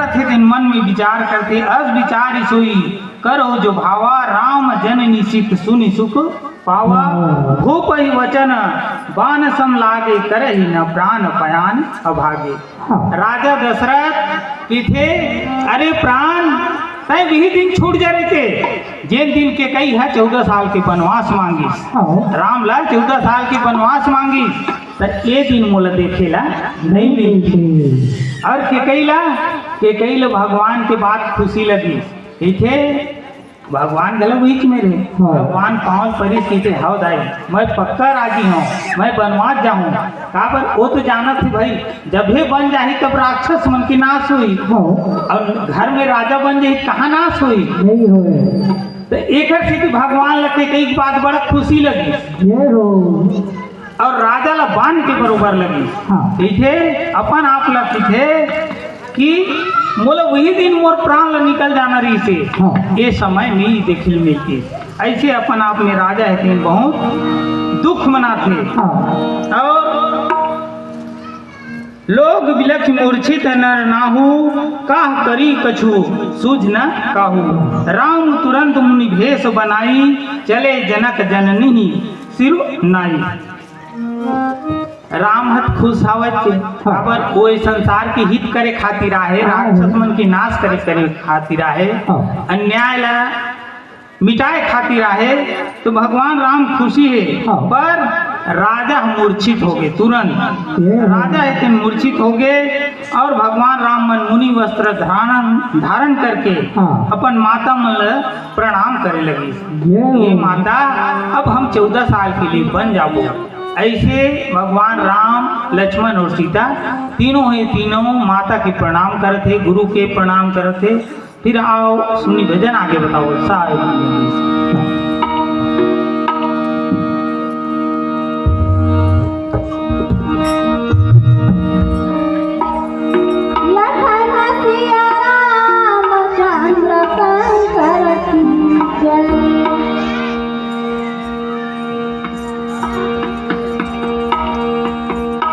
करत थे दिन मन में विचार करते अस विचार सोई करो जो भावा राम जननी सिख सुनि सुख पावा भूप ही वचन बान सम लागे करहि न प्राण पयान अभागे। राजा दशरथ के थे अरे प्राण तय वही दिन छूट जा रहे थे जिन दिन के कई है 14 साल के वनवास मांगिस रामलाल 14 साल के वनवास मांगिस तो ये दिन मोला देखेला नहीं मिलती और के कईला भगवान के बात खुशी लगी ठीक है भगवान गला बीच में रहे भगवान पाँव परी सीधे हाउ दाई मैं पक्का राजी हूँ मैं वनवास जाऊँ काबर वो तो जाना थी भाई जब भी बन जाही तब राक्षस मन की नाश हुई और घर में राजा बन जाही कहाँ नाश हुई नहीं हुए तो एक से भगवान लगे कई बात बड़ा खुशी लगी और राजा ला बांध के बरोबर लगी ठीक है अपन आप लगती थे कि मोला वही दिन मोर प्राण ला निकल जाना रही से ये समय नहीं देखने मिलती ऐसे अपन आप में राजा है बहुत दुख मनाते और लोग विलक्ष मूर्छित नर नाहू काह करी कछु सूझ न काहू राम तुरंत मुनि भेष बनाई चले जनक जननी सिरु नाई। राम हत खुश आवत थे काबर वो संसार के हित करे खातिर आहे राक्षस मन की नाश करे खातिर आहे अन्याय ला मिटाए खातिर आहे तो भगवान राम खुशी है पर राजा मूर्छित हो गए तुरंत राजा इतने मूर्छित हो गए और भगवान राम मन मुनि वस्त्र धारण करके अपन माता मन प्रणाम करे लगी ये माता अब हम 14 साल के लिए बन जाबो। ऐसे भगवान राम लक्ष्मण और सीता तीनों माता के प्रणाम करते गुरु के प्रणाम करते। फिर आओ सुनी भजन आगे बताओ सारे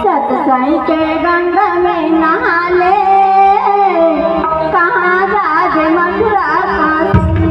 सतसई के गंगा में नहा ले कहाँ जा दे मथुरा काशी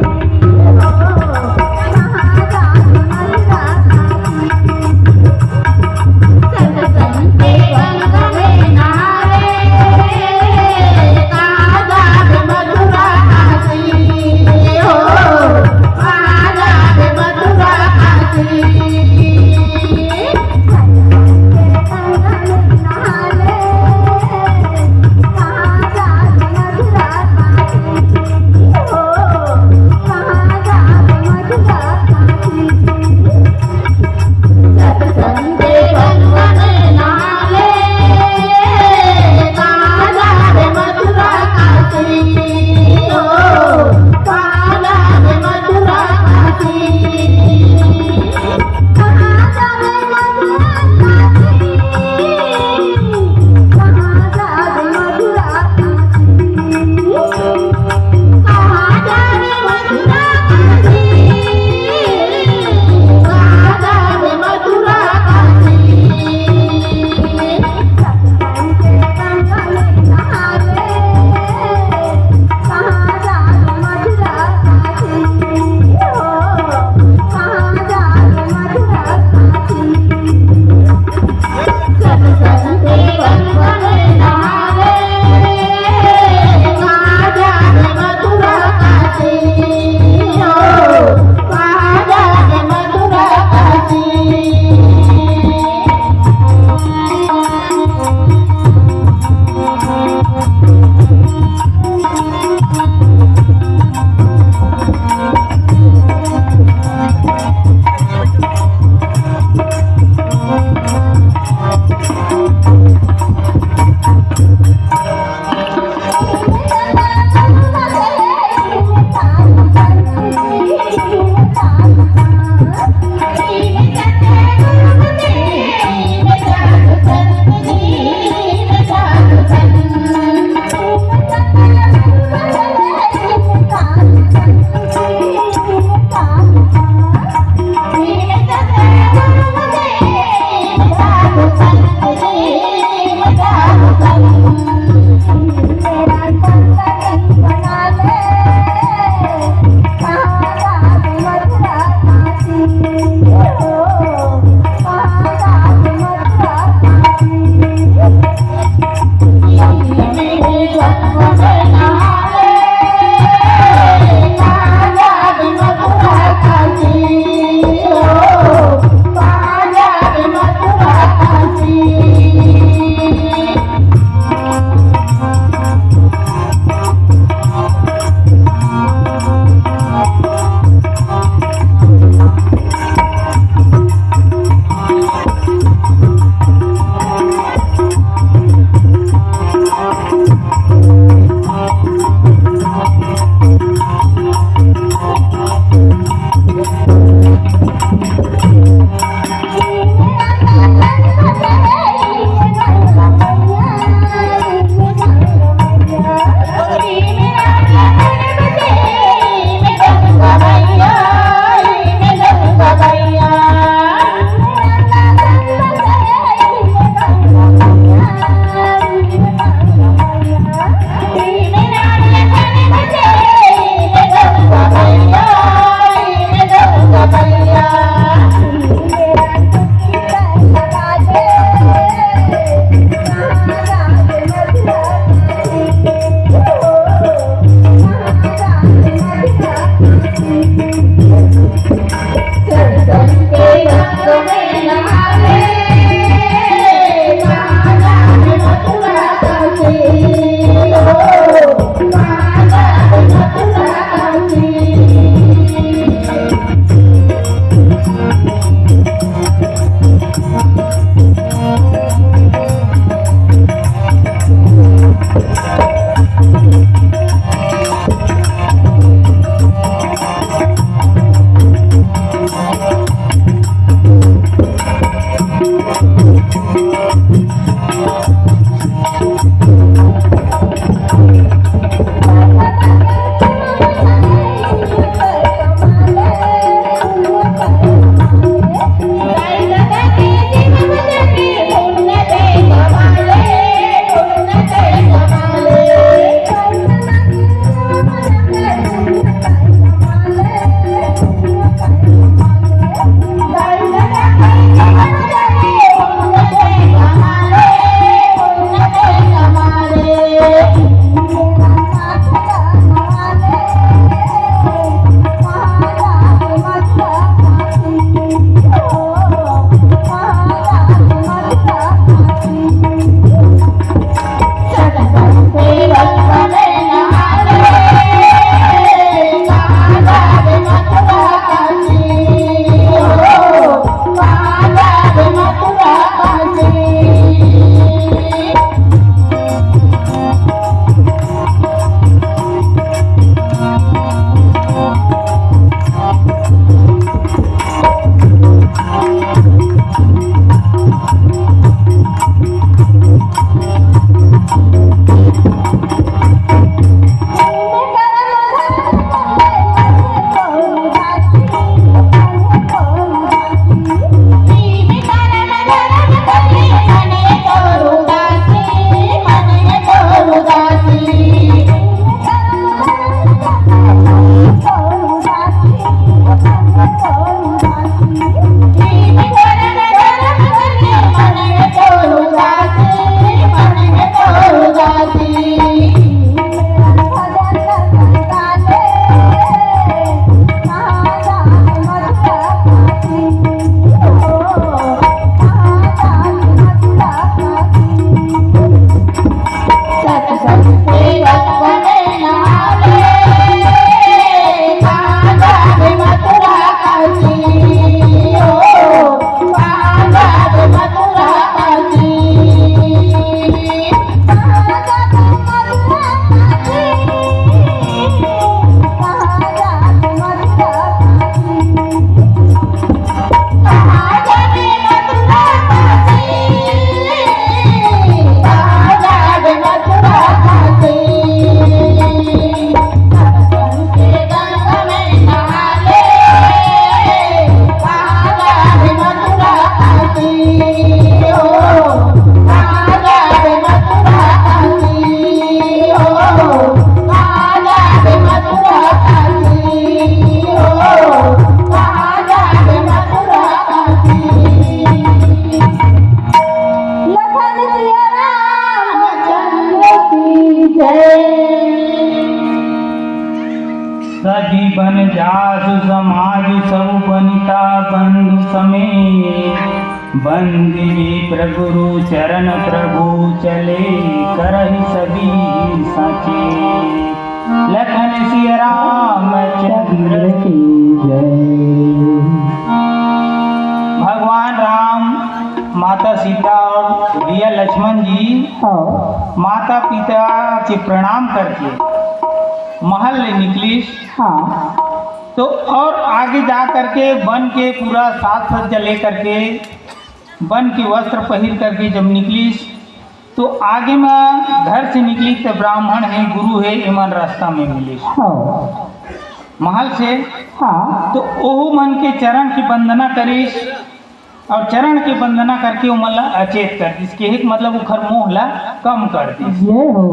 सखी बन जासु समाज सब बनिता बंधु समेत बंदी प्रगुरु चरण प्रभु चले करहि सभी सचे लखन सिया रामचंद्र की जय। भगवान राम, माता सीता और भैया लक्ष्मण जी माता पिता के प्रणाम करके महल ले निकली। तो और आगे जा करके वन के पूरा साज सज्जा ले करके वन के वस्त्र पहन करके जब निकली तो आगे में घर से निकली तो ब्राह्मण है गुरु है एमन रास्ता में मिले हाँ महल से। हाँ तो ओहू मन के चरण की वंदना करीस और चरण की वंदना करके वो मन ला अचेत कर दिस के एक मतलब उखर मोह ला कम कर दिस ये हो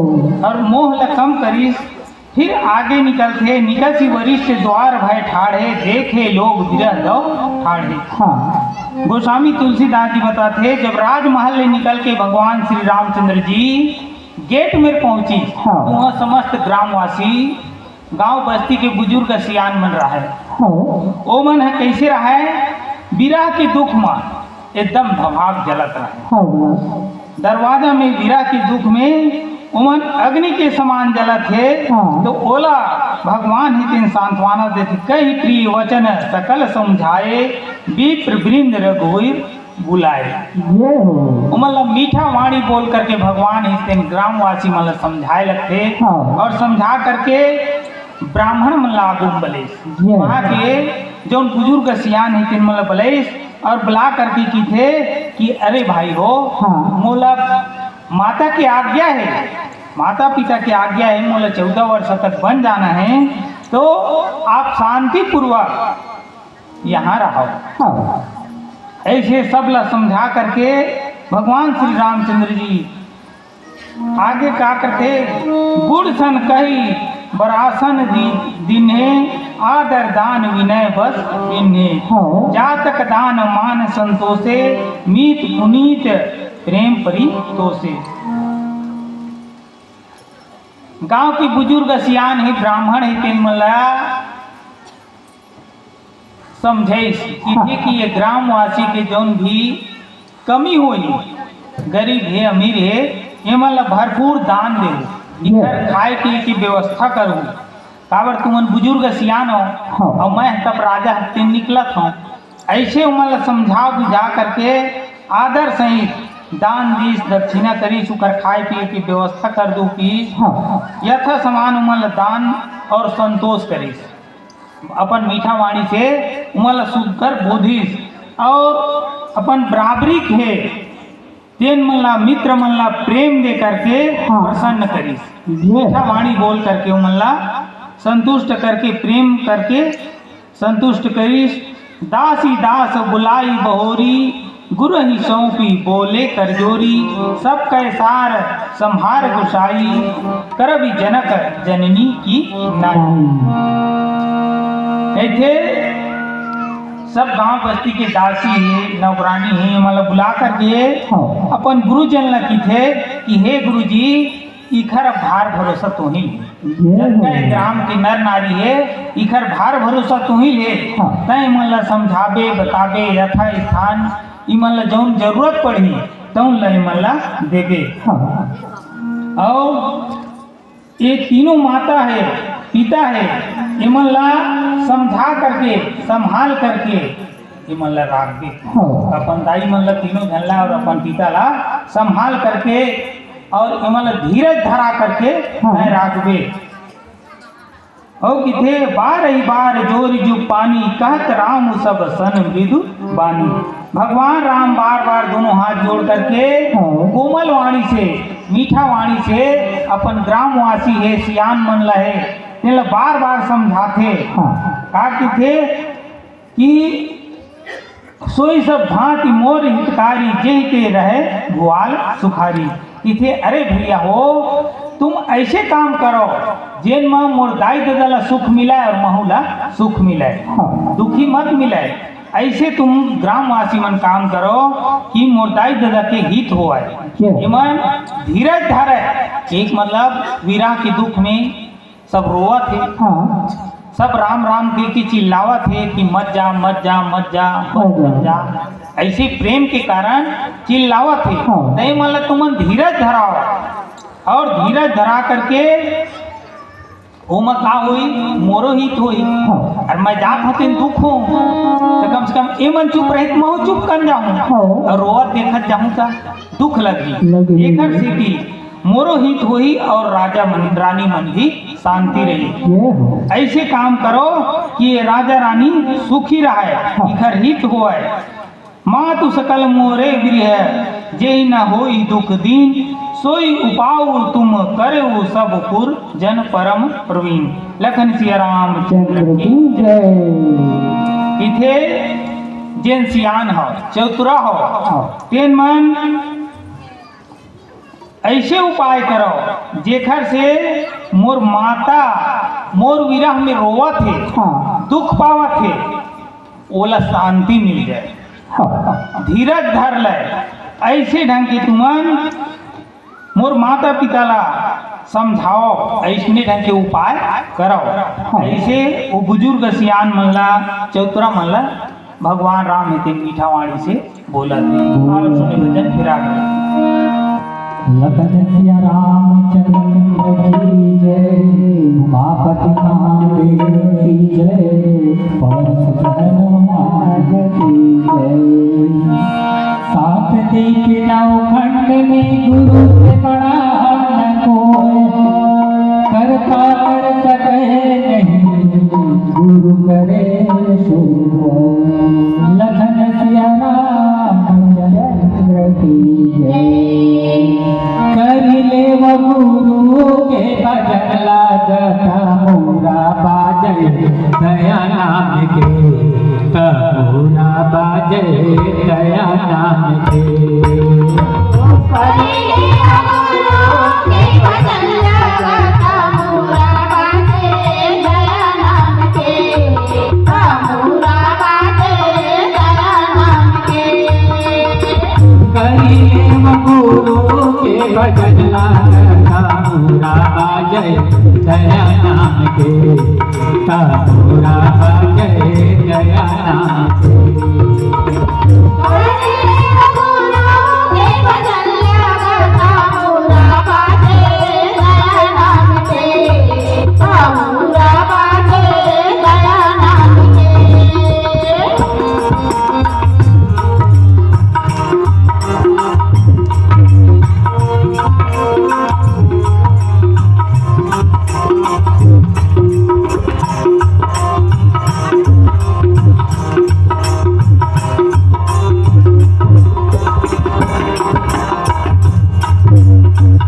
और मोह ला कम करीस। फिर आगे निकलते निकल सी वरिष्ठ द्वार भय ठाढ़े देखे लोग विरह दो ठाढ़े। हाँ गोस्वामी तुलसीदास जी बताते जब राजमहल से निकल के भगवान श्री रामचंद्र जी गेट में पहुंची हाँ। तो वहाँ समस्त ग्रामवासी गांव बस्ती के बुजुर्ग सियान मन रहा है। हाँ ओ मन है कैसे रहा है विरह के दुख में एकदम भभाग जलत रहा है। हाँ दरवाजा में विरह के दुख में उमन अग्नि के समान जलत है। हाँ। तो ओला भगवान ही तीन सांत्वना देते कई प्रिय वचन सकल समझाए विप्र वृंद रघुवीर बुलाए। ये हो मतलब मीठा वाणी बोल करके भगवान इस दिन ग्रामवासी मतलब समझाए लगते हाँ। और समझा करके ब्राह्मण मन लागू बलेस ये। वहाँ के जो बुजुर्ग सियान है तीन मतलब बलेस और बुला करके की थे कि अरे भाई हो हाँ। मोला माता की आज्ञा है माता पिता की आज्ञा है मोला 14 वर्ष तक बन जाना है तो आप शांति पूर्वक यहाँ रहो। हाँ ऐसे सब ला समझा करके भगवान श्री रामचंद्र जी आगे क्या करते गुड़ सन कही बरासन दिन्हे आदर दान विनय बस इन्हे हाँ। जातक दान मान संतोषे मीत पुनीत प्रेम परितोषे। गांव की बुजुर्ग सियान है ब्राह्मण है तीन मला समझे कि ये ग्रामवासी के जौन भी कमी होई गरीब है अमीर है ये मतलब भरपूर दान दे इधर खाए पीए की व्यवस्था करूँ काबर तुमन बुजुर्ग सियान हो और मैं तब राजा हत्ते निकलत हूँ ऐसे मतलब समझा बुझा करके आदर सहित दान दीस दक्षिणा करी सुकर खाए पिए की व्यवस्था कर दू की यथा समान उमल दान और संतोष करीस अपन मीठा वाणी से उमल सुकर बोधिस और अपन बराबरी के तेन मल्ला मित्र मल्ला प्रेम दे करके प्रसन्न करीस मीठा वाणी बोल करके उमल्ला संतुष्ट करके प्रेम करके संतुष्ट करीस। दासी दास बुलाई बहोरी गुरु ही सौंपी बोले करजोरी सब कैसार संहार गुसाई करबी जनक जननी की नाई। ऐसे सब गांव बस्ती के दासी है नौकरानी है मतलब बुला करके अपन गुरुजन ला की थे कि हे गुरुजी इखर भार भरोसा तो ही ग्राम के नर नारी है इखर भार भरोसा तो ही ले तय मन समझाबे बताबे यथा स्थान इमन ला जौन जरूरत पड़ी तौन ला इमन ला देबे। और ये तीनों माता है पिता है इमन ला समझा करके संभाल करके इमन ला राख दे अपन दाई मन ला तीनों झल्ला और अपन पिता ला संभाल करके और इमन ला धीरज धरा करके मैं राखबे। और किथे बार ही बार जोर जु पानी कहत राम सब सन विदु बानी। भगवान राम बार बार दोनों हाथ जोड़ करके कोमल वाणी से मीठा वाणी से अपन ग्रामवासी है सियान मन लहे तेल बार बार समझाते का थे कि सोई सब भांति मोर हितकारी जेते रहे भुआल सुखारी। इथे अरे भैया हो तुम ऐसे काम करो जेन में मोर दाई दादा सुख मिलाए और महूला सुख मिलाए दुखी मत मिलाए। ऐसे तुम ग्रामवासी मन काम करो कि मोर दाई दादा के हित हो इमन धीरज धारे। एक मतलब वीरा के दुख में सब रोवत है सब राम राम के चिल्लावत है कि मत जा मत जा मत जा मत जा ऐसे प्रेम के कारण चिल्लावत है। नहीं मतलब तुम धीरज धराओ और धीरज धरा करके ओमा का हुई मोरो हित हुई और मैं जात हथिन दुख हूँ तो कम से कम ए मन चुप रहित मैं चुप कर जाऊँ और रोवत देखत जाऊँ का दुख लगी एक सीटी मोरो हित हुई और राजा मन रानी मन भी शांति रही। ऐसे काम करो कि राजा रानी सुखी रहे इखर हित होए। मातु सकल मोरे गृह जे न होई दुख दीन सोई उपाऊ तुम करे वो सब पुर जन परम प्रवीण। लखन सिया रामचंद्र की इथे जेन सियान हो चौतरा हो तेन मन ऐसे उपाय करो जेखर से मोर माता मोर विरह में रोवत थे दुख पावत थे ओला शांति मिल जाए। धीरज धर ले ऐसे ढंग के तुमन मोर माता पिता ला समझाओ ऐसने ढंग के उपाय करो। ऐसे वो बुजुर्ग सियान मन ला चौतरा मन ला भगवान राम हेते मीठा वाणी से बोला थे। और सुने भजन फिरा लखन सिया रामचंद्र की जय, उमापति महादेव की जय, पवन सुत हनुमान की जय। सात दीप नौ खंड में गुरु से बड़ा न कोई, करता कर सके नहीं गुरु करे सो। लखन सिया रामचंद्र की जय। करिले वो गुरु के भजन लागता मोरा बाजे दया नाम के, मोरा बाजे दया नाम के। करिले वो गुरु के भजन लागता मोरा बाजे दया नाम के, मोरा बाजे दया नाम के। करिले वो गुरु के भजन लागता मोरा बाजे दया नाम के, मोरा बाजे दया नाम के।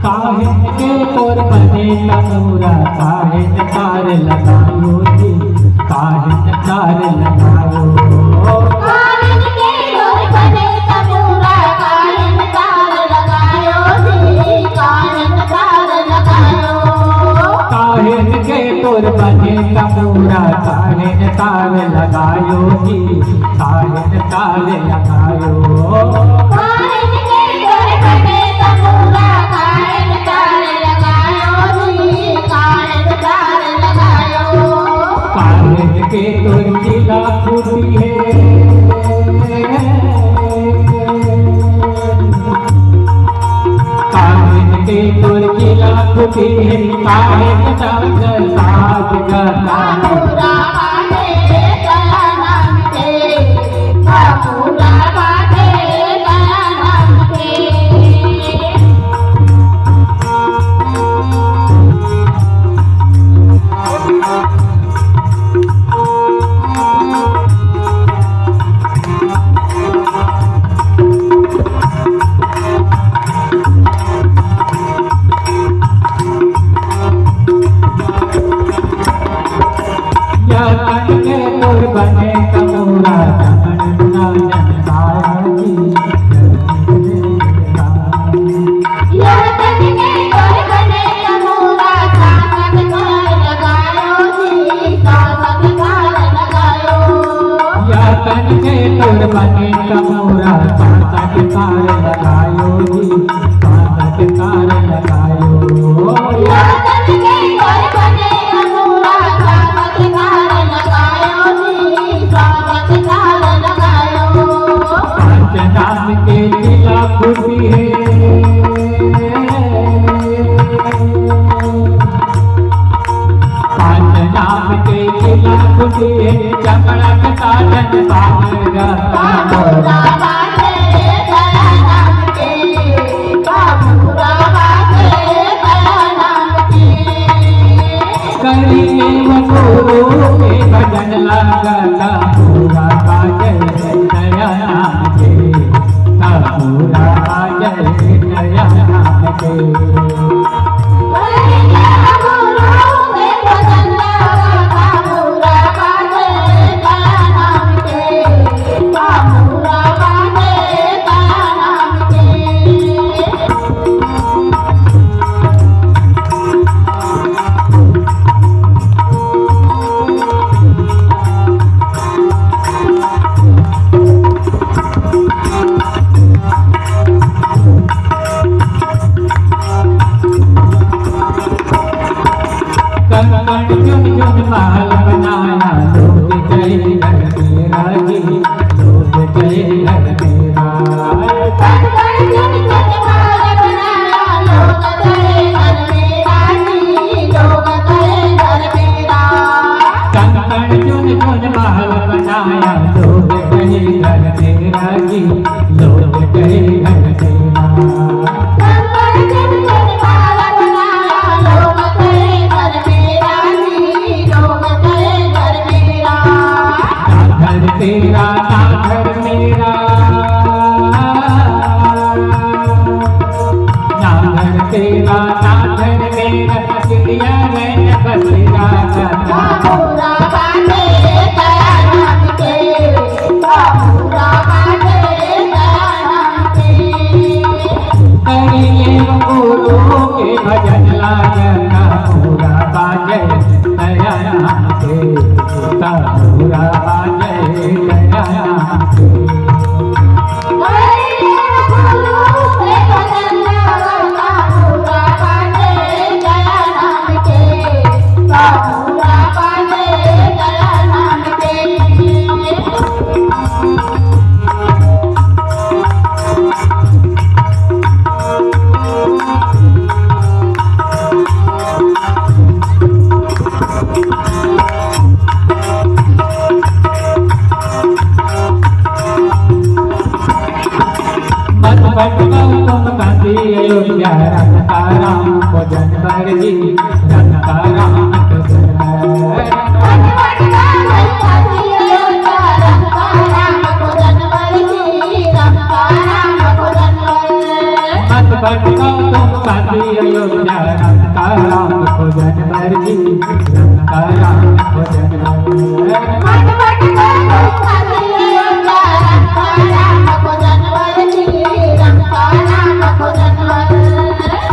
काहिन के तोर बने तमोरा काहिन कार लगायो जी, काहिन कार लगायो। काहिन के तोर बने तमोरा काहिन कार लगायो जी, काहिन कार लगायो। काहिन के तोर बने तमोरा काहिन कार लगायो जी, काहिन कार लगायो। काहिन के तोर बने तमोरा काहिन कार लगायो जी, काहिन कार लगायो। काहिन के तोर किला फूटी है, काहिन के तोर किला फूटी है, काहिन साज साज गता मोरा बाजे दया नाम के, मोरा बाजे दया नाम के। जगन के तोर बने तमोरा जगन गुना जन सारी। यह तन के तोर बने तमोरा सासत कार लगायो जी, सासत कार लगायो। जगन के तोर बने तमोरा सासत कार लगायो जी, सासत कार लगायो। यह तन के तोर बने तमोरा सासत कार लगायो जी, सासत कार लगायो। पंचनाम के किला फूटी है, पंचनाम के किला फूटी है, चमड़क साजन बाबरा मोरा बाजे दया नाम के, मोरा बाजे दया नाम के। करिए गुरु के भजन लागता मोरा बाजे दया नाम के, मोरा बाजे दया नाम के। कंकण चुन चुन महल बनाया, लोग गए घर मेरा जी, लोग गए घर मेरा। कंकण चुन चुन महल बनाया, लोग गए घर मेरा जी, लोग गए घर मेरा। कंकण चुन चुन महल बनाया, लोग गए घर मेरा जी, लोग गए घर मेरा। कंकण चुन चुन महल बनाया, लोग गए घर मेरा जी, लोग गए घर मेरा। ना घर तेरा ना घर मेरा, ना घर तेरा ना घर मेरा, चिड़िया रैन बसेरा करना। बाबूरा बाटे दया नाम के, बाबूरा बाटे दया नाम के। करिए गुरु के भजन लागना, पूरा बाजे दया नाम के, पूरा बाजे दया नाम के। हरिये गुरु के भजन गाना, बाबूरा बाटे दया नाम के, बाबूरा बाटे दया नाम के। मत भटको तुम काशी अयोध्या, रखता राम भजन बर जी, रखता राम भजन बर। मत भटको तुम काशी अयोध्या, रखता राम भजन बर जी, रखता राम भजन बर।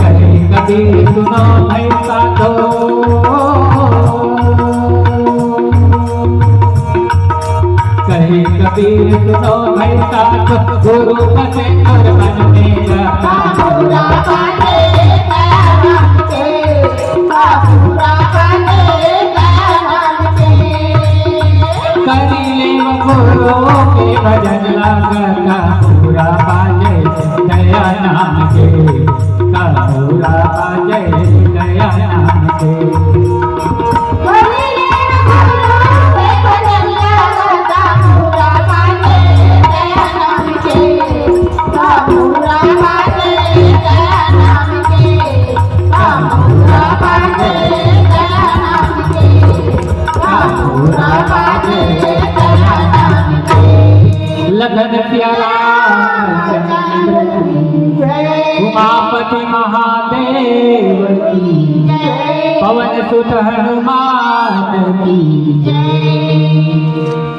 कहे कबीर सुनो भाई साधो, कहे कबीर सुनो भाई साधो, गुरु बसे और मन में रखा। करिए गुरु के भजन लागना, पूरा बाजे दया नाम के, पूरा बाजे दया नाम के। लगन प्यारा उमापति महादेव की, पवन सुत हनुमान की जय।